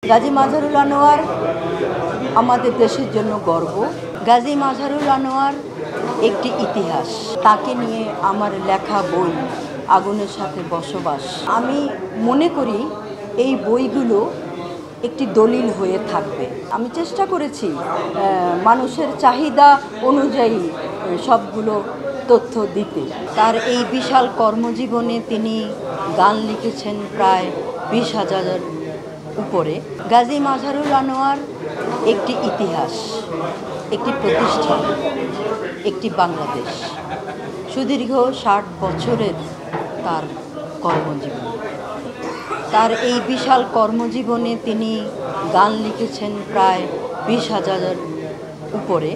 গাজী মাজহারুল আনোয়ার আমাদের দেশের জন্য গর্ব। গাজী মাজহারুল আনোয়ার একটি ইতিহাস। তাকে নিয়ে আমার লেখা বই আগুনের সাথে বসবাস, আমি মনে করি এই বইগুলো একটি দলিল হয়ে থাকবে। আমি চেষ্টা করেছি মানুষের চাহিদা অনুযায়ী সবগুলো তথ্য দিতে। তার এই বিশাল কর্মজীবনে তিনি গান লিখেছেন প্রায় 20,000-এর উপরে। গাজী মাজহারুল আনোয়ার একটি ইতিহাস, একটি প্রতিষ্ঠান, একটি বাংলাদেশ। সুদীর্ঘ 60 বছরের তার কর্মজীবন। তার এই বিশাল কর্মজীবনে তিনি গান লিখেছেন প্রায় 20,000-এর উপরে,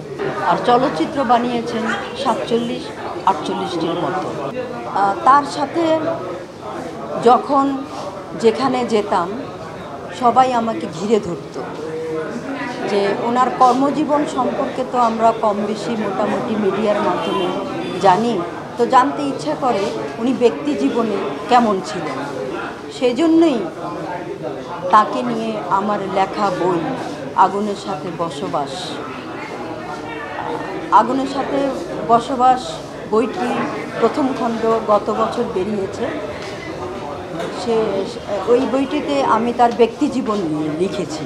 আর চলচ্চিত্র বানিয়েছেন 47-48টির মতো। তার সাথে যখন যেখানে যেতাম সবাই আমাকে ঘিরে ধরত, যে ওনার কর্মজীবন সম্পর্কে তো আমরা কম বেশি মোটামুটি মিডিয়ার মাধ্যমে জানি, তো জানতে ইচ্ছা করে উনি ব্যক্তি জীবনে কেমন ছিলেন। সেজন্যই তাকে নিয়ে আমার লেখা বই আগুনের সাথে বসবাস। আগুনের সাথে বসবাস বইটি প্রথম খণ্ড গত বছর বেরিয়েছে। ওই বইটিতে আমি তার ব্যক্তি জীবন নিয়ে লিখেছি,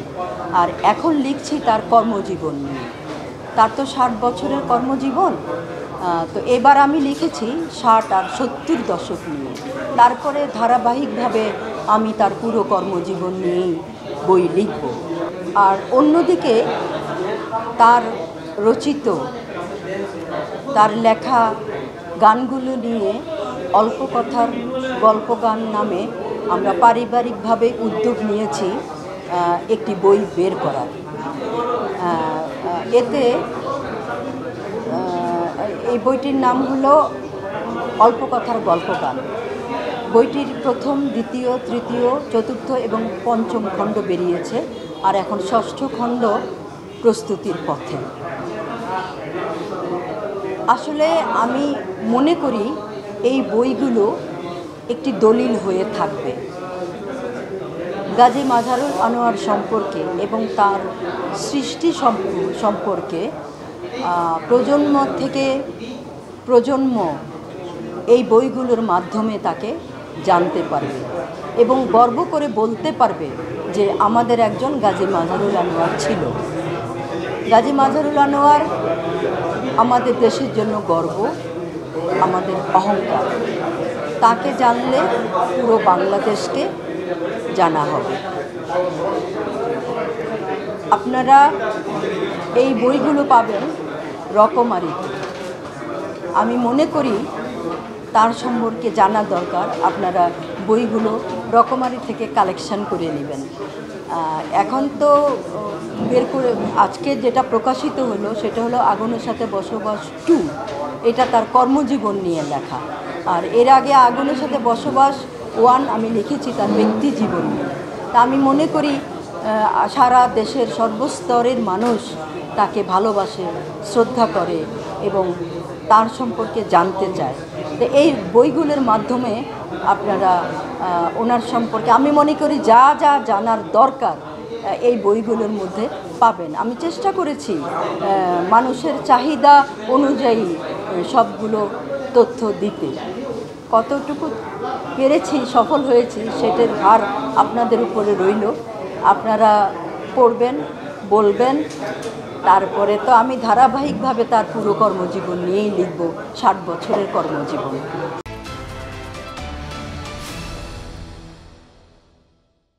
আর এখন লিখছি তার কর্মজীবন নিয়ে। তার তো 60 বছরের কর্মজীবন, তো এবার আমি লিখেছি 60 আর 70 দশক নিয়ে। তারপরে ধারাবাহিকভাবে আমি তার পুরো কর্মজীবন নিয়েই বই লিখব। আর অন্যদিকে তার রচিত, তার লেখা গানগুলো নিয়ে অল্প কথার গল্প গান নামে আমরা পারিবারিকভাবে উদ্যোগ নিয়েছি একটি বই বের করার। এতে এই বইটির নাম হলো অল্প কথার গল্প গান। বইটির প্রথম, দ্বিতীয়, তৃতীয়, চতুর্থ এবং পঞ্চম খণ্ড বেরিয়েছে, আর এখন ষষ্ঠ খণ্ড প্রস্তুতির পথে। আসলে আমি মনে করি এই বইগুলো একটি দলিল হয়ে থাকবে গাজী মাজহারুল আনোয়ার সম্পর্কে এবং তার সৃষ্টি সম্পর্কে। প্রজন্ম থেকে প্রজন্ম এই বইগুলোর মাধ্যমে তাকে জানতে পারবে এবং গর্ব করে বলতে পারবে যে আমাদের একজন গাজী মাজহারুল আনোয়ার ছিল। গাজী মাজহারুল আনোয়ার আমাদের দেশের জন্য গর্ব, আমাদের অহংকার। তাকে জানলে পুরো বাংলাদেশকে জানা হবে। আপনারা এই বইগুলো পাবেন রকমারিতে। আমি মনে করি তার সম্পর্কে জানা দরকার। আপনারা বইগুলো রকমারি থেকে কালেকশন করে নেবেন। এখন তো বের করে আজকে যেটা প্রকাশিত হলো সেটা হলো আগুনের সাথে বসবাস 2। এটা তার কর্মজীবন নিয়ে লেখা। আর এর আগে আগুনের সাথে বসবাস 1 আমি লিখেছি তার ব্যক্তি জীবন নিয়ে। তা আমি মনে করি সারা দেশের সর্বস্তরের মানুষ তাকে ভালোবাসে, শ্রদ্ধা করে এবং তার সম্পর্কে জানতে চায়। তো এই বইগুলোর মাধ্যমে আপনারা ওনার সম্পর্কে আমি মনে করি যা যা জানার দরকার এই বইগুলোর মধ্যে পাবেন। আমি চেষ্টা করেছি মানুষের চাহিদা অনুযায়ী সবগুলো তথ্য দিতে। কতটুকু পেরেছি, সফল হয়েছি, সেটার ভার আপনাদের উপরে রইল। আপনারা পড়বেন, বলবেন। তারপরে তো আমি ধারাবাহিকভাবে তার পুরো কর্মজীবন নিয়েই লিখব, 60 বছরের কর্মজীবন।